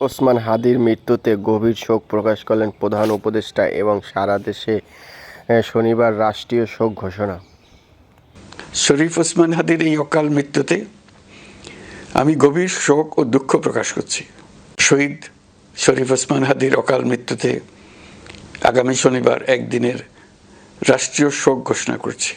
ওসমান হাদীর মৃত্যুতে গভীর শোক প্রকাশ করলেন প্রধান উপদেষ্টা এবং সারা দেশে শনিবার রাষ্ট্রীয় শোক ঘোষণা। শরীফ ওসমান হাদীর এই অকাল মৃত্যুতে আমি গভীর শোক ও দুঃখ প্রকাশ করছি। শহীদ শরীফ ওসমান হাদীর অকাল মৃত্যুতে আগামী শনিবার একদিনের রাষ্ট্রীয় শোক ঘোষণা করছি।